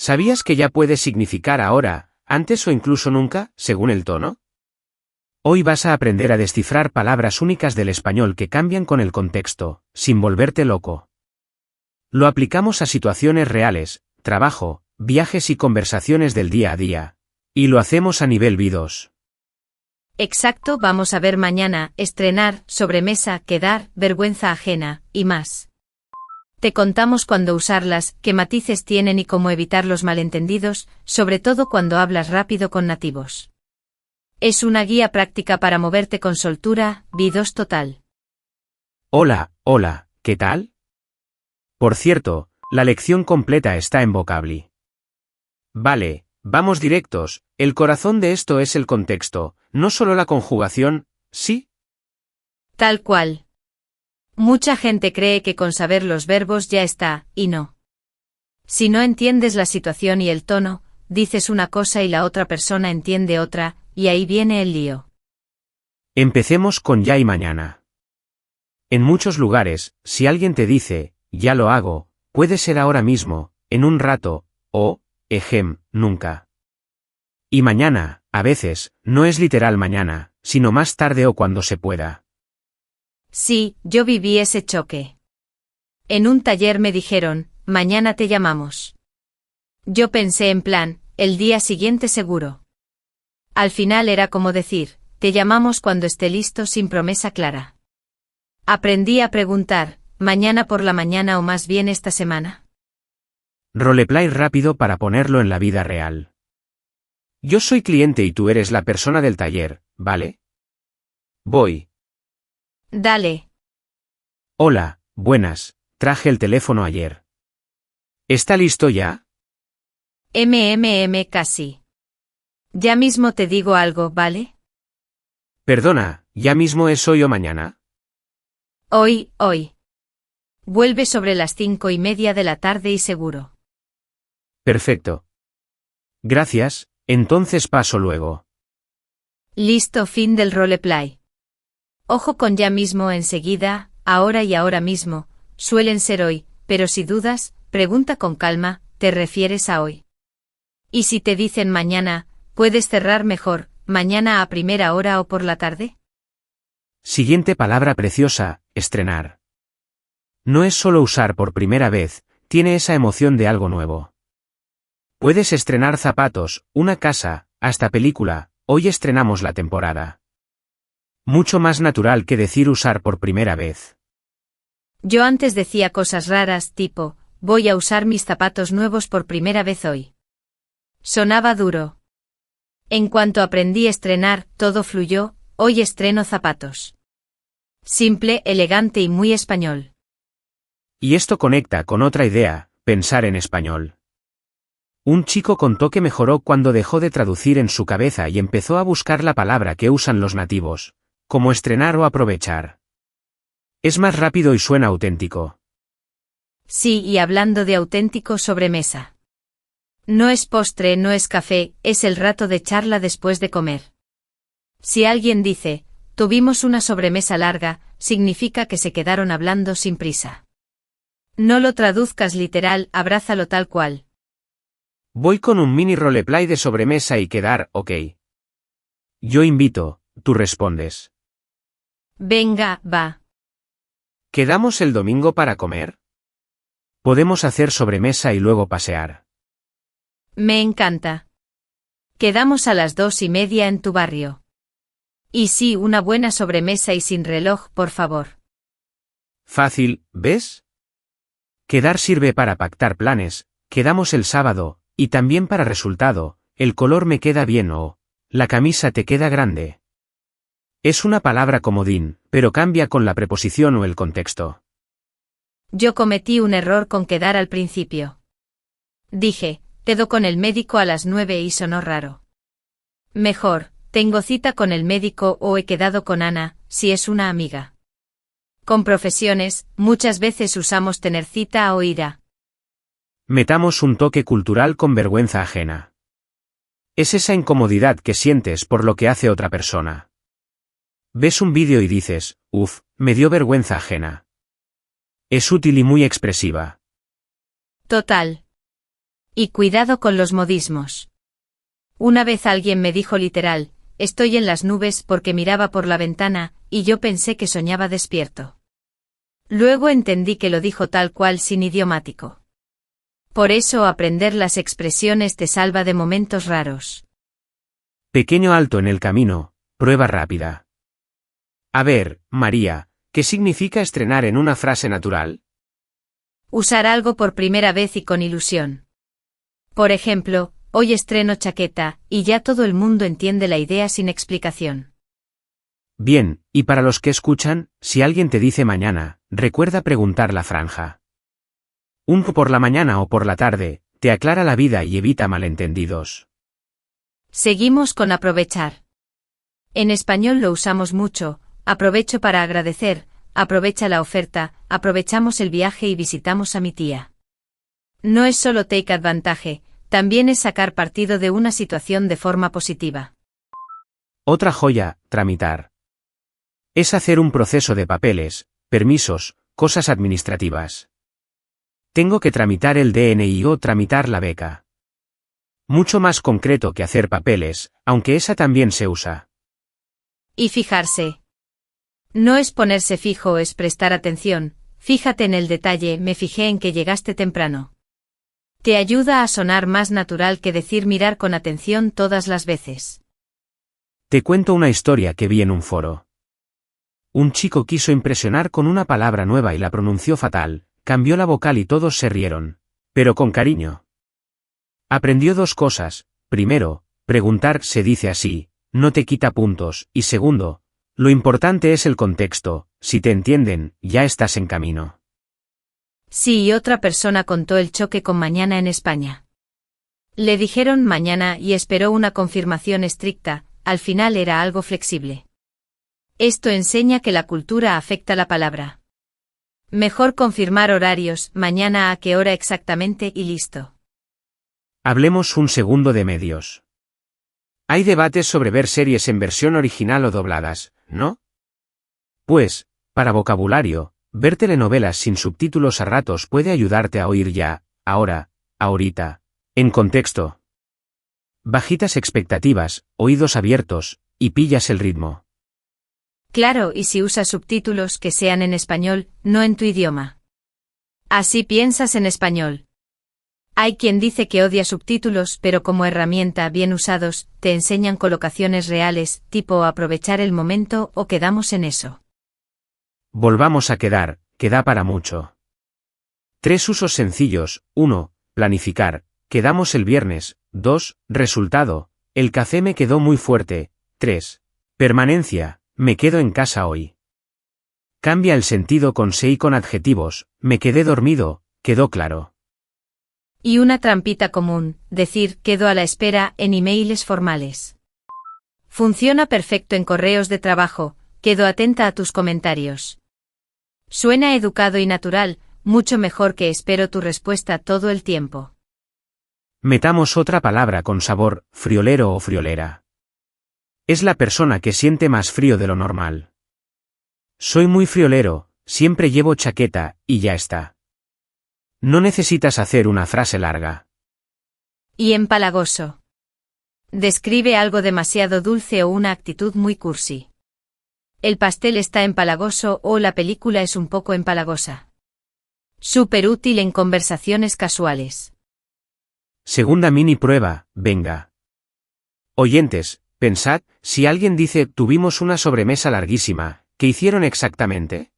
¿Sabías que ya puede significar ahora, antes o incluso nunca, según el tono? Hoy vas a aprender a descifrar palabras únicas del español que cambian con el contexto, sin volverte loco. Lo aplicamos a situaciones reales, trabajo, viajes y conversaciones del día a día. Y lo hacemos a nivel B2. Exacto, vamos a ver mañana, estrenar, sobremesa, quedar, vergüenza ajena, y más. Te contamos cuándo usarlas, qué matices tienen y cómo evitar los malentendidos, sobre todo cuando hablas rápido con nativos. Es una guía práctica para moverte con soltura, B2 total. Hola, ¿qué tal? Por cierto, la lección completa está en Vocably. Vale, vamos directos, el corazón de esto es el contexto, no solo la conjugación, ¿sí? Tal cual. Mucha gente cree que con saber los verbos ya está, y no. Si no entiendes la situación y el tono, dices una cosa y la otra persona entiende otra, y ahí viene el lío. Empecemos con ya y mañana. En muchos lugares, si alguien te dice, ya lo hago, puede ser ahora mismo, en un rato, o, nunca. Y mañana, a veces, no es literal mañana, sino más tarde o cuando se pueda. Sí, yo viví ese choque. En un taller me dijeron, mañana te llamamos. Yo pensé en plan, el día siguiente seguro. Al final era como decir, te llamamos cuando esté listo sin promesa clara. Aprendí a preguntar, ¿mañana por la mañana o más bien esta semana? Roleplay rápido para ponerlo en la vida real. Yo soy cliente y tú eres la persona del taller, ¿vale? Voy. Dale. Hola, buenas, traje el teléfono ayer. ¿Está listo ya? Casi. Ya mismo te digo algo, ¿vale? Perdona, ¿ya mismo es hoy o mañana? Hoy. Vuelve sobre las 5:30 de la tarde y seguro. Perfecto. Gracias, entonces paso luego. Listo, fin del roleplay. Ojo con ya mismo enseguida, ahora y ahora mismo, suelen ser hoy, pero si dudas, pregunta con calma, ¿te refieres a hoy? Y si te dicen mañana, ¿puedes cerrar mejor, mañana a primera hora o por la tarde? Siguiente palabra preciosa, estrenar. No es solo usar por primera vez, tiene esa emoción de algo nuevo. Puedes estrenar zapatos, una casa, hasta película, hoy estrenamos la temporada. Mucho más natural que decir usar por primera vez. Yo antes decía cosas raras tipo, voy a usar mis zapatos nuevos por primera vez hoy. Sonaba duro. En cuanto aprendí a estrenar, todo fluyó, hoy estreno zapatos. Simple, elegante y muy español. Y esto conecta con otra idea, pensar en español. Un chico contó que mejoró cuando dejó de traducir en su cabeza y empezó a buscar la palabra que usan los nativos, como estrenar o aprovechar. Es más rápido y suena auténtico. Sí, y hablando de auténtico, sobremesa. No es postre, no es café, es el rato de charla después de comer. Si alguien dice, tuvimos una sobremesa larga, significa que se quedaron hablando sin prisa. No lo traduzcas literal, abrázalo tal cual. Voy con un mini roleplay de sobremesa y quedar, ok. Yo invito, tú respondes. Venga, va. ¿Quedamos el domingo para comer? Podemos hacer sobremesa y luego pasear. Me encanta. Quedamos a las 2:30 en tu barrio. Y sí, una buena sobremesa y sin reloj, por favor. Fácil, ¿ves? Quedar sirve para pactar planes, quedamos el sábado, y también para resultado, el color me queda bien o, la camisa te queda grande. Es una palabra comodín, pero cambia con la preposición o el contexto. Yo cometí un error con quedar al principio. Dije, quedo con el médico a las 9 y sonó raro. Mejor, tengo cita con el médico o he quedado con Ana, si es una amiga. Con profesiones, muchas veces usamos tener cita o ir a. Metamos un toque cultural con vergüenza ajena. Es esa incomodidad que sientes por lo que hace otra persona. Ves un vídeo y dices, uff, me dio vergüenza ajena. Es útil y muy expresiva. Total. Y cuidado con los modismos. Una vez alguien me dijo literal, estoy en las nubes porque miraba por la ventana, y yo pensé que soñaba despierto. Luego entendí que lo dijo tal cual sin idiomático. Por eso aprender las expresiones te salva de momentos raros. Pequeño alto en el camino, prueba rápida. A ver, María, ¿qué significa estrenar en una frase natural? Usar algo por primera vez y con ilusión. Por ejemplo, hoy estreno chaqueta, y ya todo el mundo entiende la idea sin explicación. Bien, y para los que escuchan, si alguien te dice mañana, recuerda preguntar la franja. Un por la mañana o por la tarde, te aclara la vida y evita malentendidos. Seguimos con aprovechar. En español lo usamos mucho, aprovecho para agradecer, aprovecha la oferta, aprovechamos el viaje y visitamos a mi tía. No es solo take advantage, también es sacar partido de una situación de forma positiva. Otra joya, tramitar. Es hacer un proceso de papeles, permisos, cosas administrativas. Tengo que tramitar el DNI o tramitar la beca. Mucho más concreto que hacer papeles, aunque esa también se usa. Y fijarse. No es ponerse fijo, es prestar atención, fíjate en el detalle, me fijé en que llegaste temprano. Te ayuda a sonar más natural que decir mirar con atención todas las veces. Te cuento una historia que vi en un foro. Un chico quiso impresionar con una palabra nueva y la pronunció fatal, cambió la vocal y todos se rieron, pero con cariño. Aprendió dos cosas: primero, preguntar se dice así, no te quita puntos, y segundo, lo importante es el contexto, si te entienden, ya estás en camino. Sí, y otra persona contó el choque con mañana en España. Le dijeron mañana y esperó una confirmación estricta, al final era algo flexible. Esto enseña que la cultura afecta la palabra. Mejor confirmar horarios, mañana a qué hora exactamente y listo. Hablemos un segundo de medios. Hay debates sobre ver series en versión original o dobladas, ¿no? Pues, para vocabulario, ver telenovelas sin subtítulos a ratos puede ayudarte a oír ya, ahora, ahorita, en contexto. Bajitas expectativas, oídos abiertos, y pillas el ritmo. Claro, y si usas subtítulos que sean en español, no en tu idioma. Así piensas en español. Hay quien dice que odia subtítulos, pero como herramienta bien usados, te enseñan colocaciones reales, tipo aprovechar el momento o quedamos en eso. Volvamos a quedar, que da para mucho. 3 usos sencillos: 1. Planificar, quedamos el viernes. 2. Resultado, el café me quedó muy fuerte. 3. Permanencia, me quedo en casa hoy. Cambia el sentido con se y con adjetivos, me quedé dormido, quedó claro. Y una trampita común, decir quedo a la espera en emails formales. Funciona perfecto en correos de trabajo, quedo atenta a tus comentarios. Suena educado y natural, mucho mejor que espero tu respuesta todo el tiempo. Metamos otra palabra con sabor, friolero o friolera. Es la persona que siente más frío de lo normal. Soy muy friolero, siempre llevo chaqueta, y ya está. No necesitas hacer una frase larga. Y empalagoso. Describe algo demasiado dulce o una actitud muy cursi. El pastel está empalagoso o la película es un poco empalagosa. Súper útil en conversaciones casuales. Segunda mini prueba, venga. Oyentes, pensad, si alguien dice tuvimos una sobremesa larguísima, ¿qué hicieron exactamente?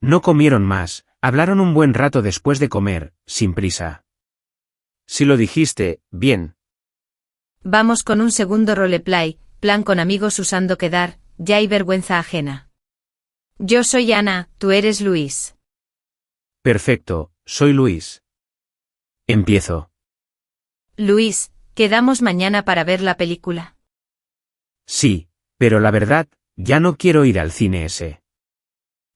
No comieron más, hablaron un buen rato después de comer, sin prisa. Si lo dijiste, bien. Vamos con un segundo roleplay, plan con amigos usando quedar, ya hay vergüenza ajena. Yo soy Ana, tú eres Luis. Perfecto, soy Luis. Empiezo. Luis, ¿quedamos mañana para ver la película? Sí, pero la verdad, ya no quiero ir al cine ese.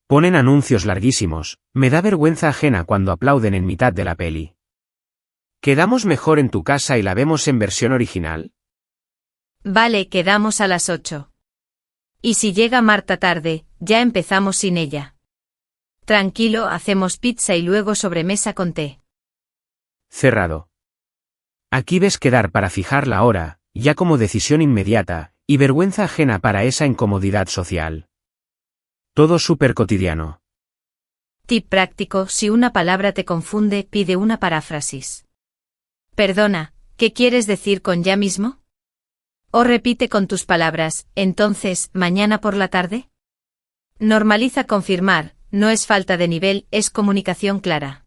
Ponen anuncios larguísimos, me da vergüenza ajena cuando aplauden en mitad de la peli. ¿Quedamos mejor en tu casa y la vemos en versión original? Vale, quedamos a las 8. Y si llega Marta tarde, ya empezamos sin ella. Tranquilo, hacemos pizza y luego sobremesa con té. Cerrado. Aquí ves quedar para fijar la hora, ya como decisión inmediata, y vergüenza ajena para esa incomodidad social. Todo súper cotidiano. Tip práctico: si una palabra te confunde, pide una paráfrasis. Perdona, ¿qué quieres decir con ya mismo? O repite con tus palabras, entonces, ¿mañana por la tarde? Normaliza confirmar, no es falta de nivel, es comunicación clara.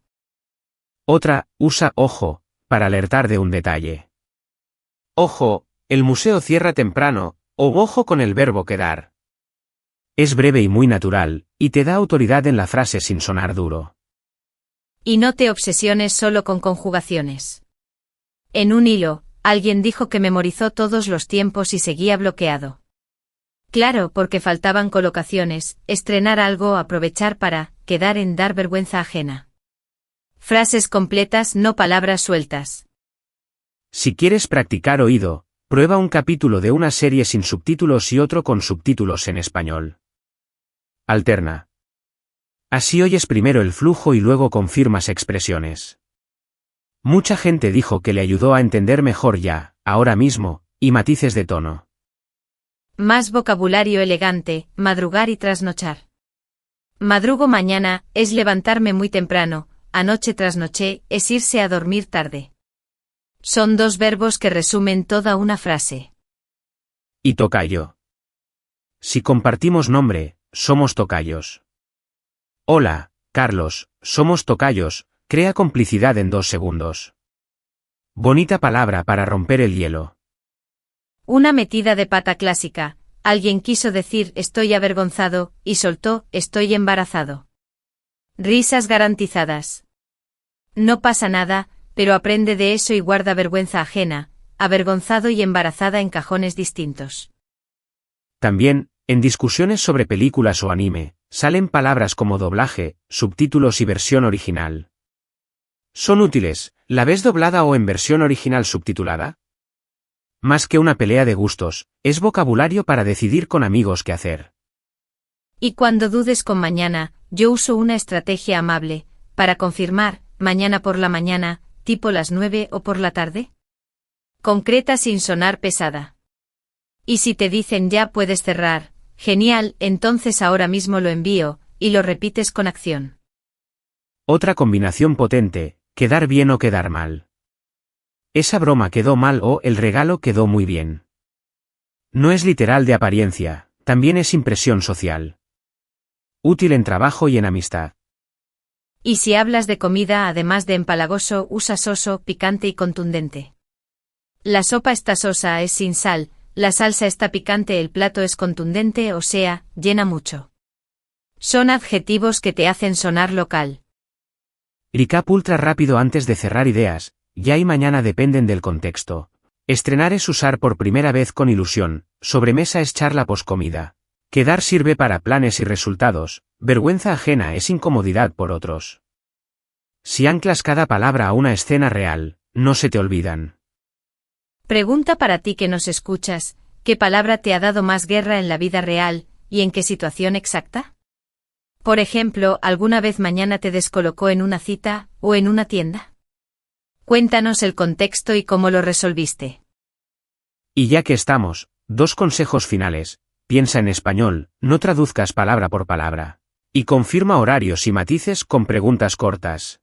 Otra, usa ojo, para alertar de un detalle. Ojo, el museo cierra temprano, o ojo con el verbo quedar. Es breve y muy natural, y te da autoridad en la frase sin sonar duro. Y no te obsesiones solo con conjugaciones. En un hilo, alguien dijo que memorizó todos los tiempos y seguía bloqueado. Claro, porque faltaban colocaciones, estrenar algo, aprovechar para, quedar en dar vergüenza ajena. Frases completas, no palabras sueltas. Si quieres practicar oído, prueba un capítulo de una serie sin subtítulos y otro con subtítulos en español. Alterna. Así oyes primero el flujo y luego confirmas expresiones. Mucha gente dijo que le ayudó a entender mejor ya, ahora mismo, y matices de tono. Más vocabulario elegante: madrugar y trasnochar. Madrugo mañana, es levantarme muy temprano, anoche trasnoché, es irse a dormir tarde. Son dos verbos que resumen toda una frase. Y tocayo. Si compartimos nombre, somos tocayos. Hola, Carlos, somos tocayos, crea complicidad en 2 segundos. Bonita palabra para romper el hielo. Una metida de pata clásica: alguien quiso decir estoy avergonzado, y soltó estoy embarazado. Risas garantizadas. No pasa nada, pero aprende de eso y guarda vergüenza ajena, avergonzado y embarazada en cajones distintos. También, en discusiones sobre películas o anime, salen palabras como doblaje, subtítulos y versión original. ¿Son útiles? ¿La ves doblada o en versión original subtitulada? Más que una pelea de gustos, es vocabulario para decidir con amigos qué hacer. Y cuando dudes con mañana, yo uso una estrategia amable, para confirmar, mañana por la mañana, tipo las 9 o por la tarde. Concreta sin sonar pesada. Y si te dicen ya puedes cerrar, genial, entonces ahora mismo lo envío, y lo repites con acción. Otra combinación potente, quedar bien o quedar mal. Esa broma quedó mal o el regalo quedó muy bien. No es literal de apariencia, también es impresión social. Útil en trabajo y en amistad. Y si hablas de comida, además de empalagoso, usa soso, picante y contundente. La sopa está sosa, es sin sal, la salsa está picante, el plato es contundente, o sea, llena mucho. Son adjetivos que te hacen sonar local. Recap ultra rápido antes de cerrar ideas, ya y mañana dependen del contexto. Estrenar es usar por primera vez con ilusión, sobremesa es charla poscomida. Quedar sirve para planes y resultados, vergüenza ajena es incomodidad por otros. Si anclas cada palabra a una escena real, no se te olvidan. Pregunta para ti que nos escuchas: ¿qué palabra te ha dado más guerra en la vida real, y en qué situación exacta? Por ejemplo, ¿alguna vez mañana te descolocó en una cita, o en una tienda? Cuéntanos el contexto y cómo lo resolviste. Y ya que estamos, 2 consejos finales: piensa en español, no traduzcas palabra por palabra. Y confirma horarios y matices con preguntas cortas.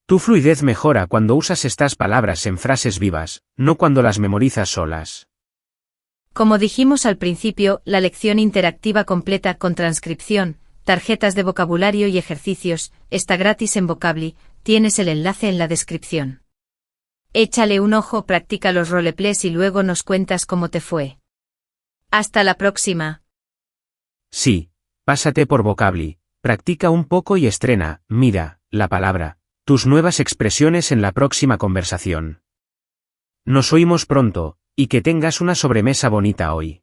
Tu fluidez mejora cuando usas estas palabras en frases vivas, no cuando las memorizas solas. Como dijimos al principio, la lección interactiva completa con transcripción, tarjetas de vocabulario y ejercicios, está gratis en Vocably, tienes el enlace en la descripción. Échale un ojo, practica los roleplays y luego nos cuentas cómo te fue. Hasta la próxima. Sí, pásate por Vocably, practica un poco y estrena, mira, la palabra, tus nuevas expresiones en la próxima conversación. Nos oímos pronto, y que tengas una sobremesa bonita hoy.